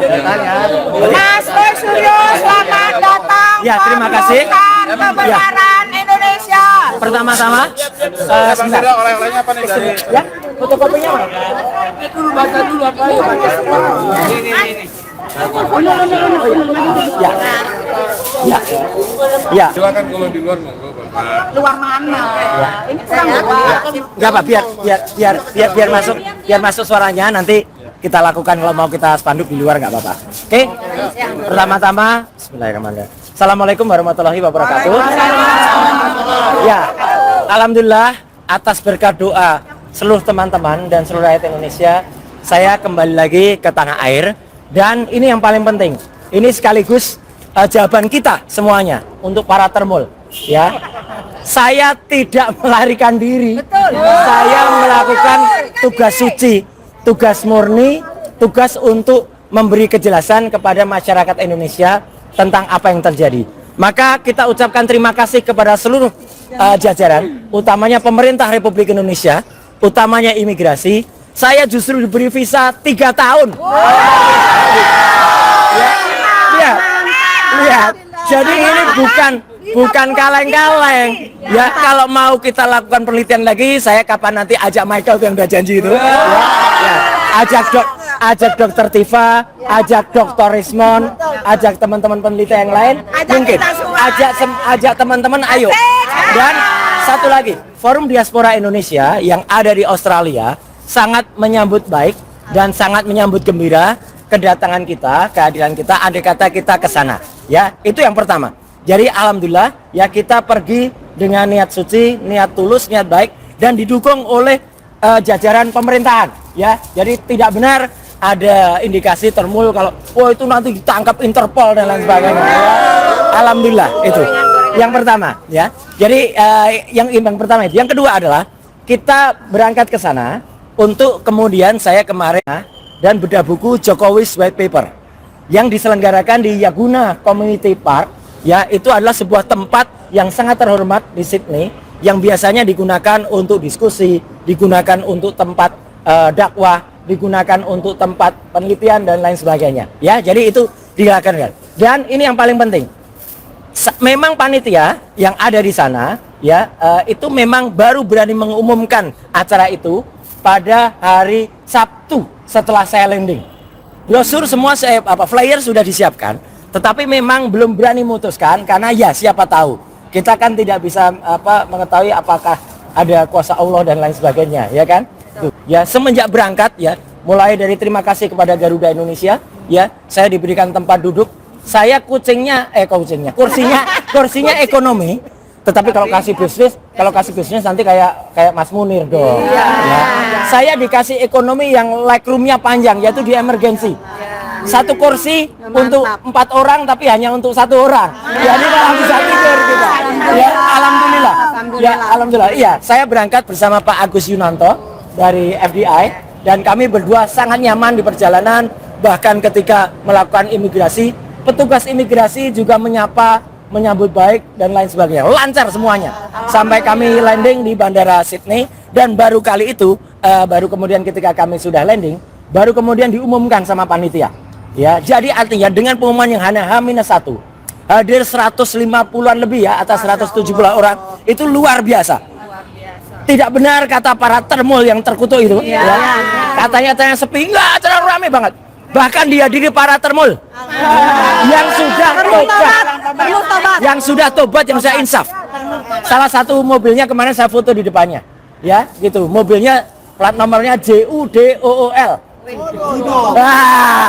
Mas Roy Suryo, selamat datang. Ya, terima kasih. Kebenaran Indonesia. Pertama-tama, sebentar. Oleh-olehnya apa nih dari? Ya, fotokopinya mana? Baca dulu apa ini. Ya, ya, ya. Silakan kalau di luar monggo Bapak. Luar mana? Ini kurang luar. Enggak apa, biar masuk suaranya, nanti kita lakukan kalau mau kita spanduk di luar nggak apa-apa. Oke? Pertama-tama, Bismillahirrahmanirrahim. Assalamualaikum warahmatullahi wabarakatuh. Ya, alhamdulillah atas berkat doa seluruh teman-teman dan seluruh rakyat Indonesia, saya kembali lagi ke tanah air. Dan ini yang paling penting, ini sekaligus jawaban kita semuanya untuk para termul, ya. Saya tidak melarikan diri. Saya melakukan tugas suci, tugas murni, tugas untuk memberi kejelasan kepada masyarakat Indonesia tentang apa yang terjadi. Maka kita ucapkan terima kasih kepada seluruh jajaran, utamanya pemerintah Republik Indonesia, utamanya imigrasi. Saya justru diberi visa 3 tahun. Ya, lihat. Jadi ini bukan kaleng-kaleng. Ya, kalau mau kita lakukan penelitian lagi, saya kapan nanti ajak Michael yang udah janji itu. Ya. Ajak Dokter Tifa, ajak Dokter Rismon, ajak teman-teman peneliti yang lain. Mungkin ajak teman-teman, ayo. Dan satu lagi, Forum Diaspora Indonesia yang ada di Australia sangat menyambut baik dan sangat menyambut gembira kedatangan kita, kehadiran kita, andai kata kita ke sana. Ya, itu yang pertama. Jadi alhamdulillah ya kita pergi dengan niat suci, niat tulus, niat baik dan didukung oleh jajaran pemerintahan. Ya, jadi tidak benar ada indikasi termul kalau itu nanti ditangkap Interpol dan lain sebagainya. Ya, alhamdulillah itu. Yang pertama, ya. Jadi yang pertama itu. Yang kedua adalah kita berangkat ke sana untuk kemudian saya kemarin dan bedah buku Jokowi's White Paper yang diselenggarakan di Yaguna Community Park. Ya, itu adalah sebuah tempat yang sangat terhormat di Sydney yang biasanya digunakan untuk diskusi, digunakan untuk tempat dakwah, digunakan untuk tempat penelitian dan lain sebagainya. Ya, jadi itu dilakukan. Dan ini yang paling penting. Memang panitia yang ada di sana ya itu memang baru berani mengumumkan acara itu pada hari Sabtu setelah saya landing. Brosur semua flyer sudah disiapkan, tetapi memang belum berani memutuskan karena ya siapa tahu. Kita kan tidak bisa mengetahui apakah ada kuasa Allah dan lain sebagainya, ya kan? Tuh. Ya, semenjak berangkat ya, mulai dari terima kasih kepada Garuda Indonesia, ya, saya diberikan tempat duduk. Saya kursinya ekonomi. Tetapi kalau kasih bisnis nanti kayak Mas Munir dong. Ya. Saya dikasih ekonomi yang legroomnya panjang, yaitu di emergency. Satu kursi untuk 4 orang, tapi hanya untuk 1 orang. Jadi malah bisa tidur kita. Ya, alhamdulillah. Ya, alhamdulillah. Iya, saya berangkat bersama Pak Agus Yunanto dari FDI dan kami berdua sangat nyaman di perjalanan. Bahkan ketika melakukan imigrasi, petugas imigrasi juga menyambut baik dan lain sebagainya, lancar semuanya sampai kami landing di bandara Sydney. Dan baru kali itu baru kemudian ketika kami sudah landing baru kemudian diumumkan sama panitia ya. Jadi artinya dengan pengumuman yang hanya H-1 hadir 150-an lebih ya, atas 170 orang, itu luar biasa. Tidak benar kata para termul yang terkutuk itu ya. Katanya sepi, enggak, terlalu ramai banget. Bahkan dihadiri para termul yang sudah tobat, yang sudah insaf. Salah satu mobilnya kemarin saya foto di depannya, ya, gitu. Mobilnya plat nomornya JUDOOL. Nah,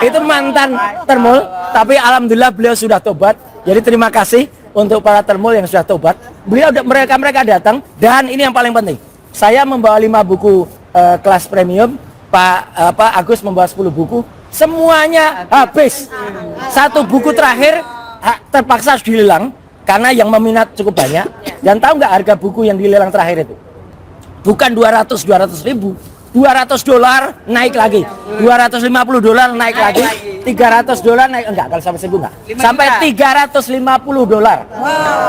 itu mantan termul, tapi alhamdulillah beliau sudah tobat. Jadi terima kasih untuk para termul yang sudah tobat. Mereka datang dan ini yang paling penting. Saya membawa 5 buku kelas premium. Pak Agus membawa 10 buku, semuanya habis. 1 buku terakhir terpaksa harus dilelang karena yang meminat cukup banyak. Dan tahu nggak harga buku yang dilelang terakhir itu? Bukan 200 ribu, $200 naik lagi, $250 naik lagi, $300 naik, enggak, kalau sampai 1.000 enggak, sampai $350.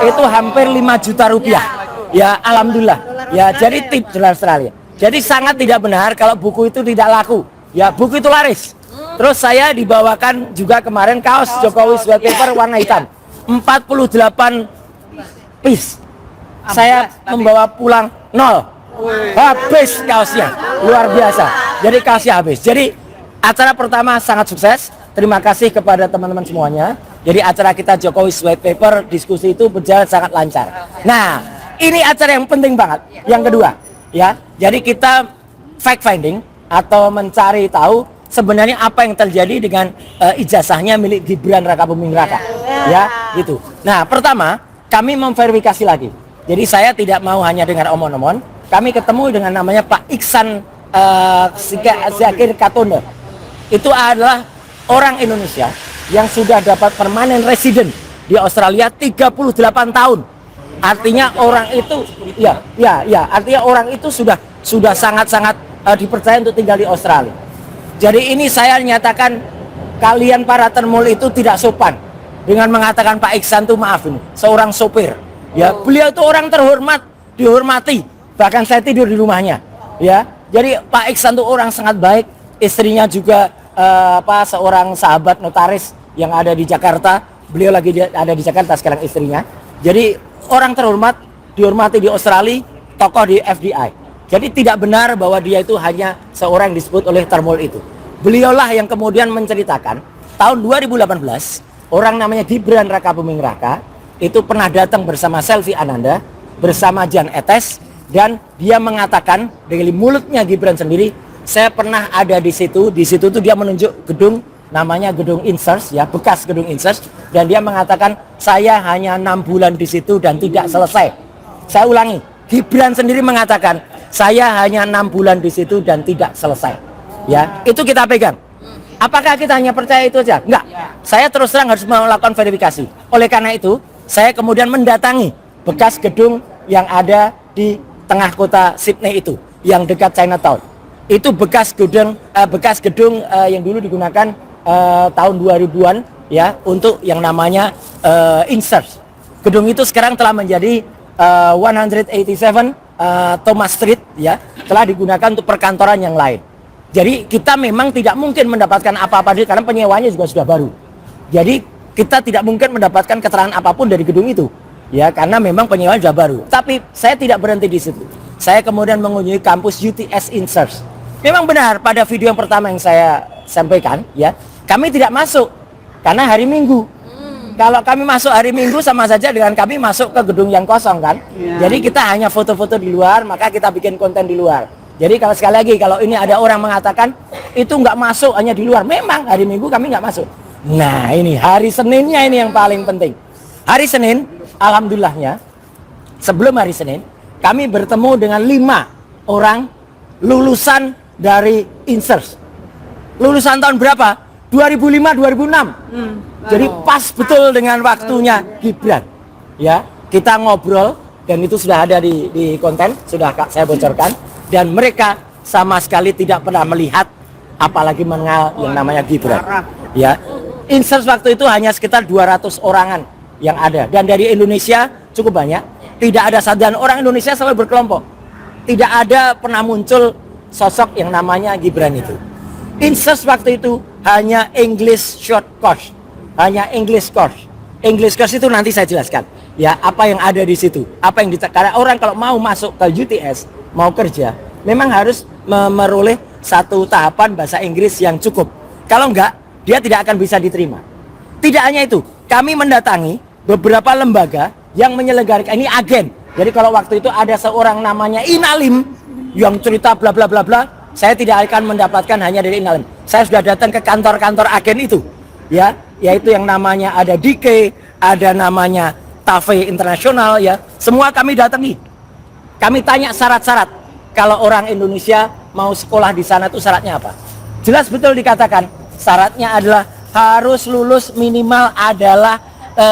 Itu hampir 5 juta rupiah. Ya, alhamdulillah. Ya, jadi tip dari Australia. Jadi sangat tidak benar kalau buku itu tidak laku. Ya, buku itu laris. Terus saya dibawakan juga kemarin kaos Jokowi Sweatpaper warna hitam 48 piece. Saya membawa pulang 0. Habis kaosnya, luar biasa. Jadi kaosnya habis. Jadi acara pertama sangat sukses. Terima kasih kepada teman-teman semuanya. Jadi acara kita Jokowi Sweatpaper diskusi itu berjalan sangat lancar. Nah, ini acara yang penting banget. Yang kedua, ya. Jadi kita fact finding atau mencari tahu sebenarnya apa yang terjadi dengan ijazahnya milik Gibran Raka Buming Raka. Ya, gitu. Nah, pertama, kami memverifikasi lagi. Jadi saya tidak mau hanya dengar omong-omong. Kami ketemu dengan namanya Pak Iksan Zakir Katonde. Itu adalah orang Indonesia yang sudah dapat permanent resident di Australia 38 tahun. Artinya orang itu artinya orang itu sudah sangat-sangat dipercaya untuk tinggal di Australia. Jadi ini saya nyatakan kalian para termul itu tidak sopan dengan mengatakan Pak Iksan itu maaf ini seorang sopir. Ya, beliau itu orang terhormat, dihormati. Bahkan saya tidur di rumahnya. Ya, jadi Pak Iksan itu orang sangat baik. Istrinya juga seorang sahabat notaris yang ada di Jakarta. Beliau lagi ada di Jakarta sekarang istrinya. Jadi orang terhormat, dihormati di Australia, tokoh di FDI. Jadi tidak benar bahwa dia itu hanya seorang yang disebut oleh termul itu. Beliaulah yang kemudian menceritakan tahun 2018 orang namanya Gibran Raka Buming Raka itu pernah datang bersama Selvi Ananda bersama Jan Etes dan dia mengatakan dari mulutnya Gibran sendiri, saya pernah ada di situ. Di situ tuh dia menunjuk gedung namanya gedung Insers ya, bekas gedung Insers, dan dia mengatakan saya hanya 6 bulan di situ dan tidak selesai. Saya ulangi, Gibran sendiri mengatakan saya hanya 6 bulan di situ dan tidak selesai. Ya, itu kita pegang. Apakah kita hanya percaya itu aja? Enggak. Saya terus terang harus melakukan verifikasi. Oleh karena itu, saya kemudian mendatangi bekas gedung yang ada di tengah kota Sydney itu, yang dekat Chinatown. Itu bekas gedung yang dulu digunakan tahun 2000-an ya untuk yang namanya Insert. Gedung itu sekarang telah menjadi 187 Thomas Street ya, telah digunakan untuk perkantoran yang lain. Jadi kita memang tidak mungkin mendapatkan apa-apa karena penyewanya juga sudah baru. Jadi kita tidak mungkin mendapatkan keterangan apapun dari gedung itu. Ya, karena memang penyewaan sudah baru. Tapi saya tidak berhenti di situ. Saya kemudian mengunjungi kampus UTS Insert. Memang benar pada video yang pertama yang saya sampaikan, ya, kami tidak masuk karena hari Minggu. Kalau kami masuk hari Minggu sama saja dengan kami masuk ke gedung yang kosong kan. Jadi kita hanya foto-foto di luar, maka kita bikin konten di luar. Jadi kalau sekali lagi kalau ini ada orang mengatakan itu nggak masuk hanya di luar, memang hari Minggu kami nggak masuk. Nah ini hari Seninnya ini yang paling penting. Hari Senin, alhamdulillahnya sebelum hari Senin kami bertemu dengan 5 orang lulusan dari Insert. Lulusan tahun berapa? 2005-2006. Jadi pas betul dengan waktunya Gibran. Ya, kita ngobrol dan itu sudah ada di konten, sudah saya bocorkan. Dan mereka sama sekali tidak pernah melihat apalagi mengenal yang namanya Gibran. Ya, Insert waktu itu hanya sekitar 200 orangan yang ada. Dan dari Indonesia cukup banyak. Tidak ada dan orang Indonesia selalu berkelompok. Tidak ada pernah muncul sosok yang namanya Gibran itu. Insert waktu itu hanya English short course, hanya English course. English course itu nanti saya jelaskan. Ya, apa yang ada di situ, apa yang karena orang kalau mau masuk ke UTS, mau kerja, memang harus meroleh satu tahapan bahasa Inggris yang cukup. Kalau enggak, dia tidak akan bisa diterima. Tidak hanya itu, kami mendatangi beberapa lembaga yang menyelenggarakan, ini agen. Jadi kalau waktu itu ada seorang namanya Inalim yang cerita bla bla bla bla, saya tidak akan mendapatkan hanya dari Inalim. Saya sudah datang ke kantor-kantor agen itu, ya, yaitu yang namanya ada DK, ada namanya TAFE Internasional, ya. Semua kami datangi. Kami tanya syarat-syarat. Kalau orang Indonesia mau sekolah di sana itu syaratnya apa? Jelas betul dikatakan syaratnya adalah harus lulus minimal adalah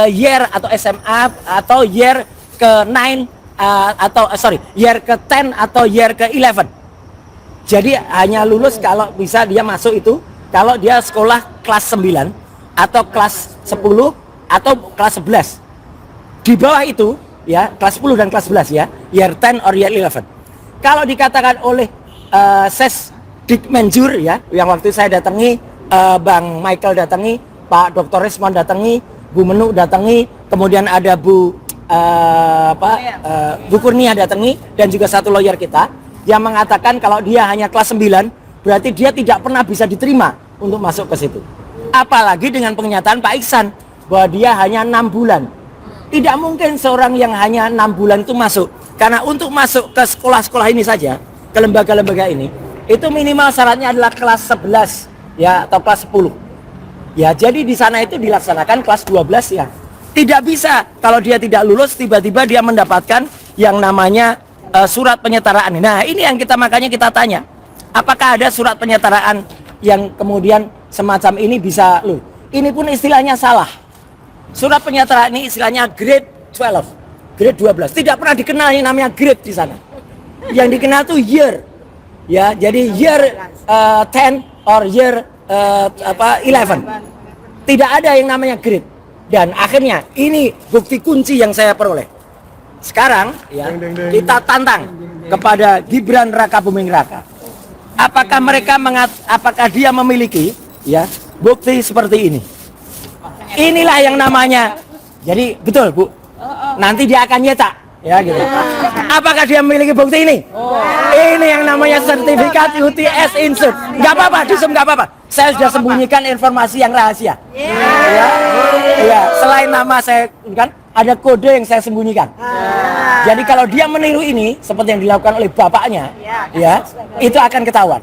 year atau SMA atau year ke-9 year ke-10 atau year ke-11. Jadi hanya lulus kalau bisa dia masuk itu kalau dia sekolah kelas 9 atau kelas 10 atau kelas 11. Di bawah itu ya, kelas 10 dan kelas 11 ya, year 10 or year 11. Kalau dikatakan oleh Ses Dikmenjur ya, yang waktu saya datangi Bang Michael datangi, Pak Dr. Rismon datangi, Bu Menuk datangi, kemudian ada Bu Bu Kurnia datangi, dan juga satu lawyer kita yang mengatakan kalau dia hanya kelas 9 berarti dia tidak pernah bisa diterima untuk masuk ke situ. Apalagi dengan pernyataan Pak Iksan bahwa dia hanya 6 bulan. Tidak mungkin seorang yang hanya 6 bulan itu masuk. Karena untuk masuk ke sekolah-sekolah ini saja, ke lembaga-lembaga ini, itu minimal syaratnya adalah kelas 11 ya, atau kelas 10. Ya, jadi di sana itu dilaksanakan kelas 12 ya. Tidak bisa kalau dia tidak lulus tiba-tiba dia mendapatkan yang namanya surat penyetaraan. Nah, ini yang makanya kita tanya. Apakah ada surat penyetaraan yang kemudian semacam ini bisa lulus? Ini pun istilahnya salah. Surat penyetaraan ini istilahnya grade 12, grade 12. Tidak pernah dikenal yang namanya grade di sana. Yang dikenal tuh year. Ya, jadi year 10 or year 11. Tidak ada yang namanya grade. Dan akhirnya ini bukti kunci yang saya peroleh. Sekarang ya, kita tantang kepada Gibran Raka Buming Raka. Apakah dia memiliki ya bukti seperti ini? Inilah yang namanya. Jadi betul Bu. Nanti dia akan nyetak ya gitu. Apakah dia memiliki bukti ini? Ini yang namanya sertifikat UTS Insert. Enggak apa-apa, disem enggak apa-apa. Saya sudah sembunyikan informasi yang rahasia. Ya, selain nama saya kan ada kode yang saya sembunyikan. Jadi kalau dia meniru ini seperti yang dilakukan oleh bapaknya, ya, itu akan ketahuan.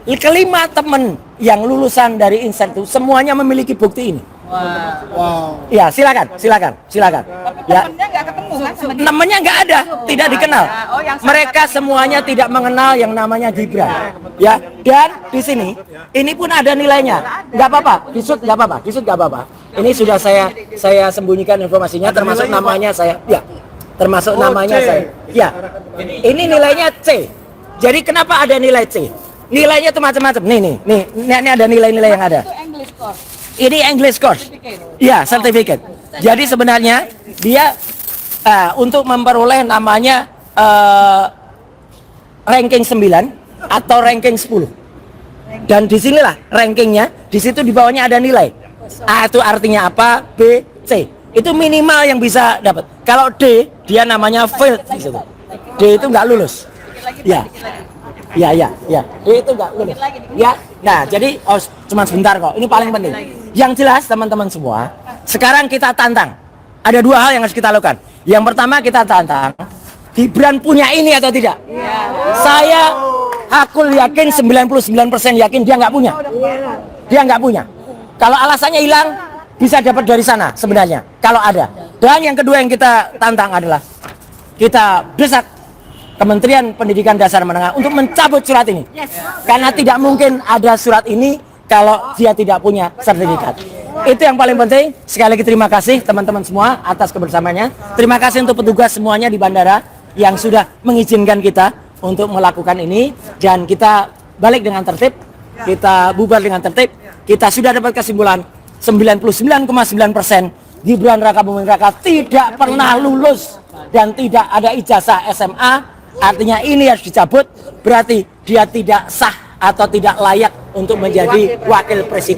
Kelima teman yang lulusan dari Insert itu semuanya memiliki bukti ini. Wow. Ya, silakan. Ya, Temennya nggak ketemu kan sama dia? namanya nggak ada, tidak dikenal. Mereka semuanya tidak mengenal yang namanya Gibran. Ya, dan di sini ini pun ada nilainya. Nggak apa-apa, disut nggak apa-apa. Ini sudah saya sembunyikan informasinya, termasuk namanya saya. Ya, termasuk namanya saya. Ya, ini nilainya C. Jadi kenapa ada nilai C? Nilainya tuh macam-macam. Ini ada nilai-nilai yang ada. Itu English course. Ini English course. Ya, certificate. Jadi sebenarnya dia untuk memperoleh namanya ranking 9 atau ranking 10. Dan disinilah rankingnya, di situ di bawahnya ada nilai. A itu artinya apa? B, C. Itu minimal yang bisa dapat. Kalau D, dia namanya failed di situ. D itu nggak lulus. Ya. D itu nggak lulus. Ya. Nah, jadi cuma sebentar kok. Ini paling penting. Yang jelas teman-teman semua, sekarang kita tantang. Ada dua hal yang harus kita lakukan. Yang pertama kita tantang, Gibran punya ini atau tidak? Saya hakul yakin 99% yakin dia nggak punya. Dia nggak punya. Kalau alasannya hilang, bisa dapat dari sana sebenarnya. Kalau ada. Dan yang kedua yang kita tantang adalah kita desak Kementerian Pendidikan Dasar Menengah untuk mencabut surat ini. Karena tidak mungkin ada surat ini kalau dia tidak punya sertifikat. Itu yang paling penting. Sekali lagi terima kasih teman-teman semua atas kebersamaannya. Terima kasih untuk petugas semuanya di bandara yang sudah mengizinkan kita untuk melakukan ini. Dan kita balik dengan tertib. Kita bubar dengan tertib. Kita sudah dapat kesimpulan 99,9% Gibran Raka Buming Raka tidak pernah lulus dan tidak ada ijazah SMA. Artinya ini harus dicabut. Berarti dia tidak sah atau tidak layak untuk menjadi wakil presiden.